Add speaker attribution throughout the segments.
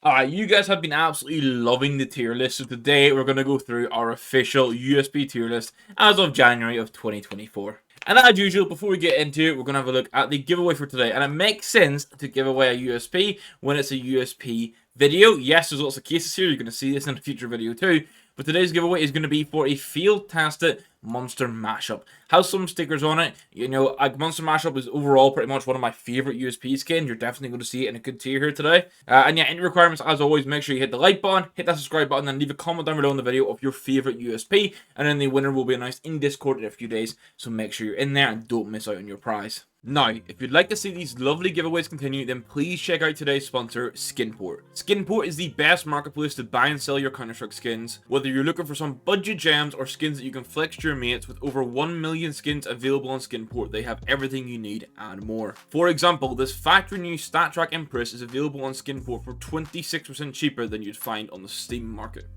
Speaker 1: Alright, you guys have been absolutely loving the tier list, so today we're going to go through our official USP tier list as of January of 2024. And as usual, before we get into it, we're going to have a look at the giveaway for today. And it makes sense to give away a USP when it's a USP video. Yes, there's lots of cases here. You're going to see this in a future video too. But today's giveaway is going to be for a field-tested monster mashup. Has some stickers on it. You know, a monster mashup is overall pretty much one of my favorite USP skins. You're definitely going to see it in a good tier here today. And yeah, any requirements, as always, make sure you hit the like button, hit that subscribe button, and leave a comment down below in the video of your favorite USP. And then the winner will be announced in Discord in a few days. So make sure you're in there and don't miss out on your prize. Now, if you'd like to see these lovely giveaways continue, then please check out today's sponsor, Skinport. Skinport is the best marketplace to buy and sell your Counter-Strike skins. Whether you're looking for some budget gems or skins that you can flex to your mates, with over 1 million skins available on Skinport, they have everything you need and more. For example, this factory new StatTrack Empress is available on Skinport for 26% cheaper than you'd find on the Steam market.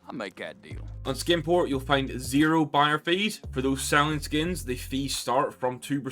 Speaker 2: I'll make that deal. On
Speaker 1: Skinport, you'll find 0 buyer fees. For those selling skins, the fees start from 2%.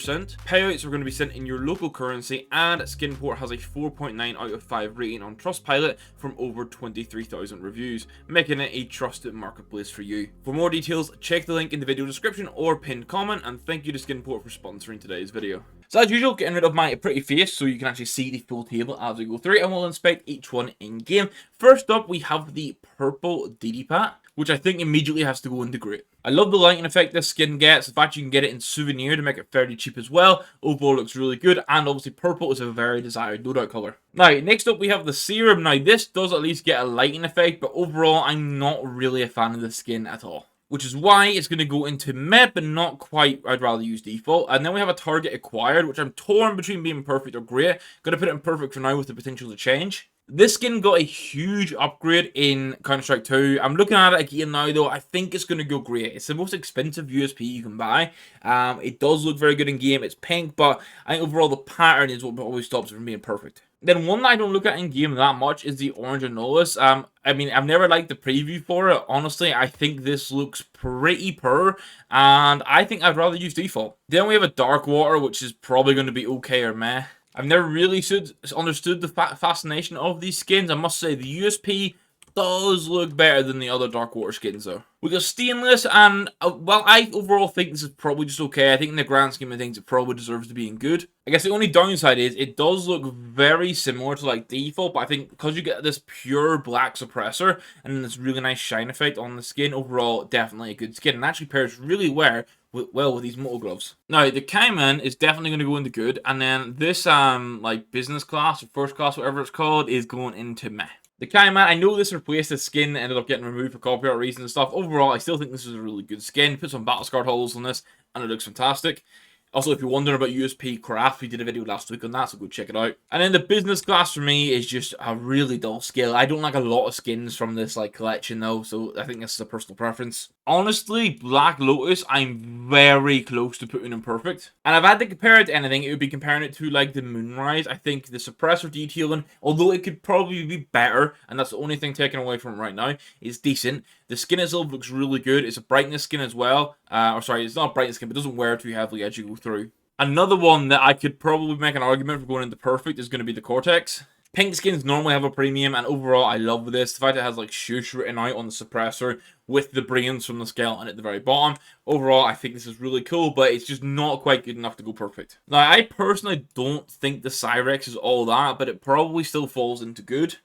Speaker 1: Payouts are going to be sent in your local currency, and Skinport has a 4.9 out of 5 rating on Trustpilot from over 23,000 reviews, making it a trusted marketplace for you. For more details, check the link in the video description or pinned comment, and thank you to Skinport for sponsoring today's video. So as usual, getting rid of my pretty face so you can actually see the full table as we go through it, and we'll inspect each one in game. First up, we have the purple DD Pat, which I think immediately has to go into great. I love the lighting effect this skin gets. In fact, you can get it in souvenir to make it fairly cheap as well. Overall, looks really good, and obviously purple is a very desired loadout color. Now, next up we have the serum. Now, this does at least get a lighting effect, but overall, I'm not really a fan of the skin at all, which is why it's going to go into mid, but not quite. I'd rather use default. And then we have a target acquired, which I'm torn between being perfect or great. Going to put it in perfect for now with the potential to change. This skin got a huge upgrade in Counter-Strike 2. I'm looking at it again now, though. I think it's going to go great. It's the most expensive USP you can buy. It does look very good in game. It's pink, but I think overall the pattern is what always stops it from being perfect. Then one that I don't look at in game that much is the Orange Anolis. I mean, I've never liked the preview for it. Honestly, I think this looks pretty poor, and I think I'd rather use default. Then we have a Dark Water, which is probably going to be okay or meh. I've never really understood the fascination of these skins. I must say, the USP does look better than the other Dark Water skins, though. We got Stainless, and, well, I overall think this is probably just okay. I think in the grand scheme of things, it probably deserves to be in good. I guess the only downside is it does look very similar to, like, default, but I think because you get this pure black suppressor and this really nice shine effect on the skin, overall, definitely a good skin, and actually pairs really well with these motor gloves. Now, the Cayman is definitely going to go into good, and then this, like, business class or first class, whatever it's called, is going into meh. The Cayman, I know this replaced the skin that ended up getting removed for copyright reasons and stuff. Overall, I still think this is a really good skin. Put some battle scar holes on this, and it looks fantastic. Also, if you're wondering about USP craft, we did a video last week on that, so go check it out. And then the business class for me is just a really dull skill. I don't like a lot of skins from this like collection though, so I think this is a personal preference. Honestly, Black Lotus, I'm very close to putting in perfect. And if I had to compare it to anything, it would be comparing it to like the Moonrise. I think the suppressor detailing, although it could probably be better, and that's the only thing taken away from it right now, is decent. The skin itself looks really good. It's a brightness skin as well. Or sorry, it's not a brightness skin, but it doesn't wear too heavily as you go through. Another one that I could probably make an argument for going into perfect is going to be the Cortex. Pink skins normally have a premium, and overall I love this. The fact it has like shush written out on the suppressor with the brains from the skeleton at the very bottom. Overall, I think this is really cool, but it's just not quite good enough to go perfect. Now, I personally don't think the Cyrex is all that, but it probably still falls into good,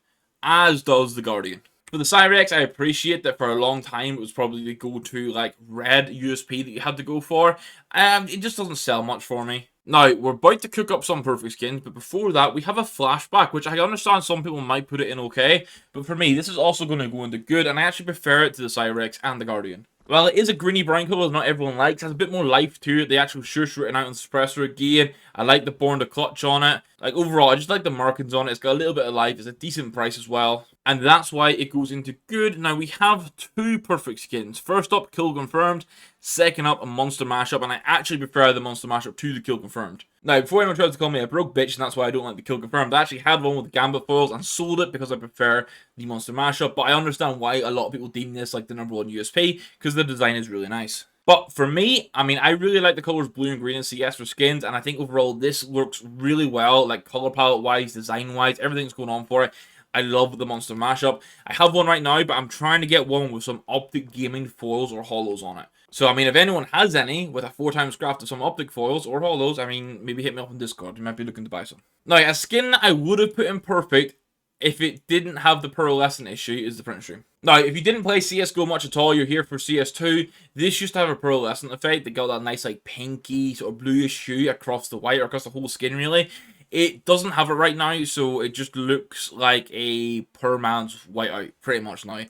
Speaker 1: as does the Guardian. For the Cyrex, I appreciate that for a long time it was probably the go-to like red USP that you had to go for. It just doesn't sell much for me. Now, we're about to cook up some perfect skins, but before that, we have a flashback, which I understand some people might put it in okay, but for me, this is also going to go into good, and I actually prefer it to the Cyrex and the Guardian. Well, it is a greeny brown colour that not everyone likes. It has a bit more life to it. The actual shush written out on the suppressor again. I like the Born to Clutch on it. Like, overall, I just like the markings on it. It's got a little bit of life. It's a decent price as well. And that's why it goes into good. Now, we have two perfect skins. First up, Kill Confirmed. Second up, a Monster Mashup. And I actually prefer the Monster Mashup to the Kill Confirmed. Now, before anyone tries to call me a broke bitch, and that's why I don't like the Kill Confirmed, I actually had one with the Gambit foils and sold it because I prefer the Monster Mashup. But I understand why a lot of people deem this like the #1 USP, because the design is really nice. But for me, I mean, I really like the colors blue and green in CS for skins, and I think overall this works really well, like color palette wise, design wise, everything's going on for it. I love the monster mashup. I have one right now, but I'm trying to get one with some optic gaming foils or holos on it. So, I mean, if anyone has any with a 4x craft of some optic foils or holos, I mean, maybe hit me up on Discord. You might be looking to buy some. Now, a skin I would have put in perfect if it didn't have the pearlescent issue is the print stream. Now, if you didn't play CSGO much at all, you're here for CS2. This used to have a pearlescent effect that got that nice, like, pinky, sort of bluish hue across the white, or across the whole skin, really. It doesn't have it right now, so it just looks like a permanent whiteout, pretty much now.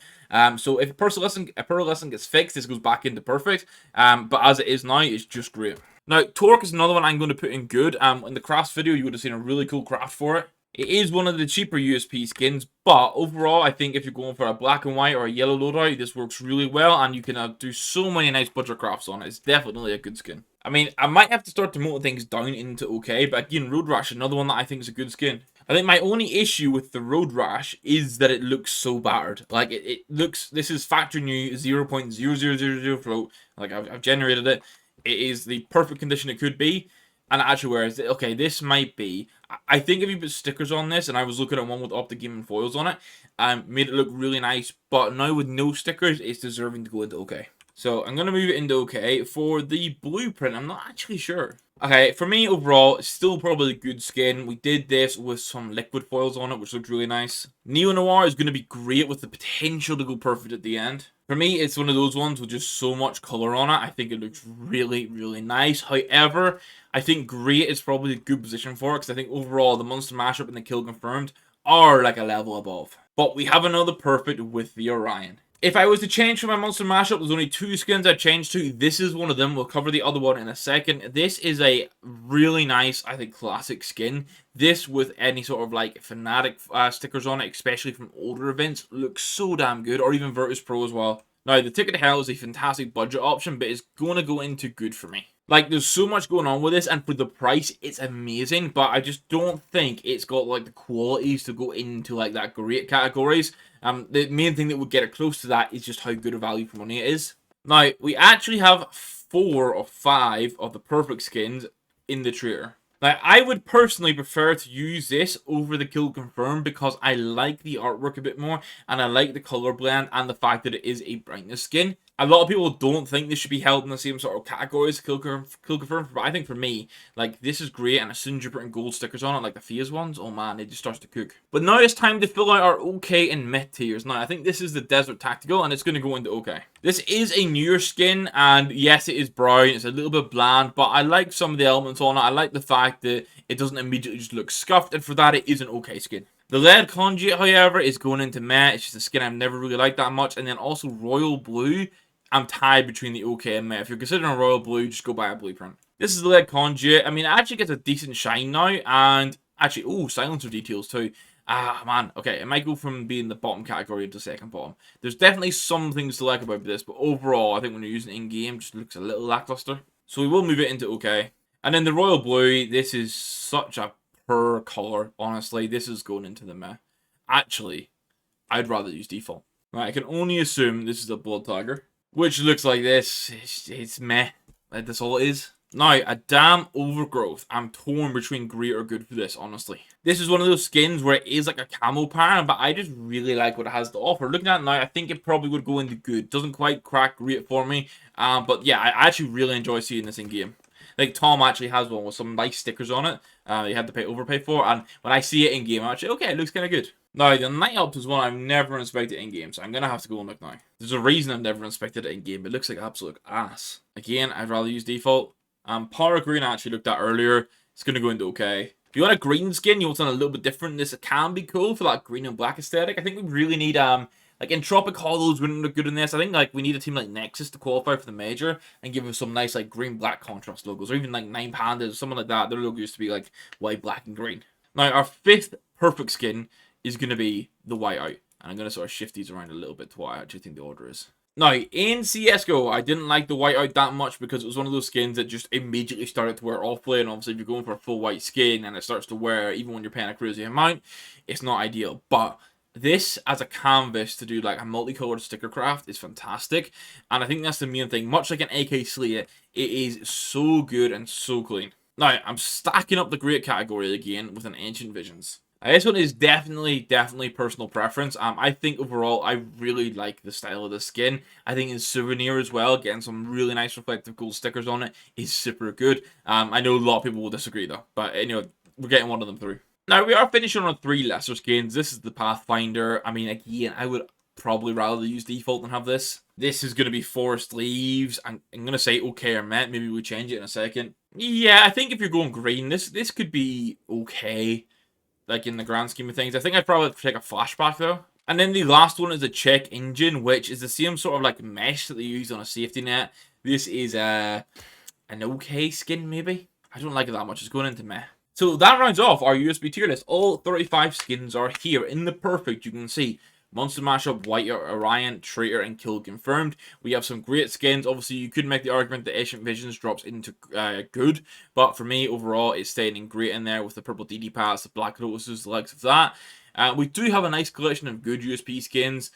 Speaker 1: So if a pearlescent gets fixed, this goes back into perfect. But as it is now, it's just great. Now, Torque is another one I'm going to put in good. In the craft video, you would have seen a really cool craft for it. It is one of the cheaper USP skins, but overall, I think if you're going for a black and white or a yellow loadout, this works really well, and you can do so many nice budget crafts on it. It's definitely a good skin. I mean, I might have to start to mold things down into okay, but again, Road Rash, another one that I think is a good skin. I think my only issue with the Road Rash is that it looks so battered. Like, it looks, this is factory new 0.0000 float. Like, I've generated it. It is the perfect condition it could be. And actually, whereas, okay, this might be, I think if you put stickers on this, and I was looking at one with optic gaming foils on it, made it look really nice, but now with no stickers, it's deserving to go into okay. So, I'm going to move it into okay. For the blueprint, I'm not actually sure. Okay, for me, overall, it's still probably a good skin. We did this with some liquid foils on it, which looked really nice. Neo Noir is going to be great with the potential to go perfect at the end. For me, it's one of those ones with just so much color on it. I think it looks really, really nice. However, I think great is probably a good position for it, because I think overall, the monster mashup and the kill confirmed are like a level above. But we have another perfect with the Orion. If I was to change for my monster mashup, there's only 2 skins I'd change to. This is one of them. We'll cover the other one in a second. This is a really nice, I think, classic skin. This with any sort of like Fnatic stickers on it, especially from older events, looks so damn good. Or even Virtus Pro as well. Now, the Ticket to Hell is a fantastic budget option, but it's going to go into good for me. Like, there's so much going on with this, and for the price, it's amazing, but I just don't think it's got, like, the qualities to go into, like, that great categories. The main thing that would get it close to that is just how good a value for money it is. Now, we actually have 4 or 5 of the perfect skins in the trader. Now, I would personally prefer to use this over the Kill Confirm because I like the artwork a bit more, and I like the color blend and the fact that it is a brightness skin. A lot of people don't think this should be held in the same sort of categories, Kill Confirm, but I think for me, like, this is great, and as soon as you're putting gold stickers on it, like the Phase ones, oh man, it just starts to cook. But now it's time to fill out our OK and mid tiers. Now, I think this is the Desert Tactical, and it's going to go into OK. This is a newer skin, and yes, it is brown, it's a little bit bland, but I like some of the elements on it. I like the fact that it doesn't immediately just look scuffed, and for that, it is an OK skin. The Lead Conduit, however, is going into meh. It's just a skin I've never really liked that much, and then also Royal Blue, I'm tied between the OK and meh. If you're considering a Royal Blue, just go buy a Blueprint. This is the Lead Conduit. I mean, it actually gets a decent shine now, and actually, oh, silencer details too. Ah, man, okay, it might go from being the bottom category to second bottom. There's definitely some things to like about this, but overall, I think when you're using it in-game, it just looks a little lackluster. So we will move it into OK. And then the Royal Blue, this is such a poor color, honestly. This is going into the meh. Actually, I'd rather use default. Right, I can only assume this is a Blood Tiger, which looks like this. It's meh. Like, that's all it is. Now, a damn Overgrowth. I'm torn between great or good for this, honestly. This is one of those skins where it is like a camo pattern, but I just really like what it has to offer. Looking at it now, I think it probably would go into good. Doesn't quite crack great for me, but yeah, I actually really enjoy seeing this in game. Like, Tom actually has one with some nice stickers on it. You had to overpay for, and when I see it in game, I'm actually, okay, it looks kind of good. Now, the Night Ops is one I've never inspected in game, so I'm gonna have to go and look now. There's a reason I've never inspected it in game. It looks like absolute ass. Again, I'd rather use default. Power Green I actually looked at earlier. It's gonna go into OK. If you want a green skin, you want something a little bit different. This can be cool for that green and black aesthetic. I think we really need like Entropic Hollows wouldn't look good in this. I think like we need a team like Nexus to qualify for the major and give us some nice like green black contrast logos, or even like 9 Pandas or something like that. Their logo used to be like white, black, and green. Now our 5th perfect skin is gonna be the whiteout, and I'm gonna sort of shift these around a little bit to what I actually think the order is. Now, in CSGO, I didn't like the whiteout that much because it was one of those skins that just immediately started to wear awfully, and obviously if you're going for a full white skin and it starts to wear even when you're paying a crazy amount, it's not ideal. But this as a canvas to do like a multicolored sticker craft is fantastic, and I think that's the main thing. Much like an AK Slayer, it is so good and so clean. Now, I'm stacking up the great category again with an Ancient Visions. This one is definitely personal preference. I think overall I really like the style of the skin. I think in souvenir as well, getting some really nice reflective gold stickers on it is super good. I know a lot of people will disagree though, but we're getting one of them through. Now we are finishing on 3 lesser skins. This is the Pathfinder. I mean, again, I would probably rather use default than have this. This is going to be Forest Leaves. I'm going to say okay or met. Maybe we change it in a second. Yeah, I think if you're going green, this could be okay. Like, in the grand scheme of things. I think I'd probably take a flashback, though. And then the last one is a check engine, which is the same sort of, like, mesh that they use on a safety net. This is, an okay skin, maybe? I don't like it that much. It's going into meh. So that rounds off our USB tier list. All 35 skins are here in the perfect. You can see Monster Mashup, White Orion, Traitor, and Kill confirmed. We have some great skins. Obviously, you could make the argument that Ancient Visions drops into good, but for me, overall, it's staying in great in there with the purple DD packs, the Black Lotuses, the likes of that. We do have a nice collection of good USP skins,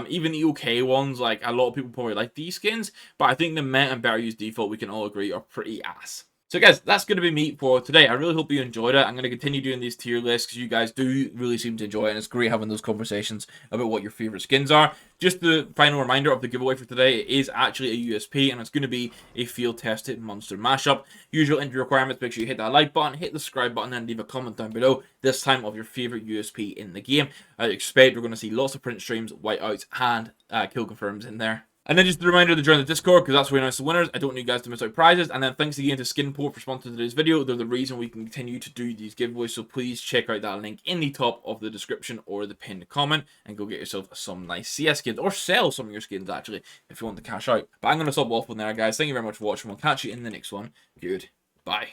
Speaker 1: even the okay ones. Like, a lot of people probably like these skins, but I think the Met and Better Use Default, we can all agree, are pretty ass. So guys, that's going to be me for today. I really hope you enjoyed it. I'm going to continue doing these tier lists because you guys do really seem to enjoy it. And it's great having those conversations about what your favorite skins are. Just the final reminder of the giveaway for today, it is actually a USP and it's going to be a field-tested monster mashup. Usual entry requirements, make sure you hit that like button, hit the subscribe button, and leave a comment down below, this time of your favorite USP in the game. I expect we're going to see lots of print streams, whiteouts, and kill confirms in there. And then just a reminder to join the Discord, because that's where we announce the winners. I don't want you guys to miss out prizes. And then thanks again to Skinport for sponsoring today's video. They're the reason we can continue to do these giveaways. So please check out that link in the top of the description or the pinned comment and go get yourself some nice CS skins, or sell some of your skins actually if you want to cash out. But I'm going to stop off with there, guys. Thank you very much for watching. We'll catch you in the next one. Goodbye.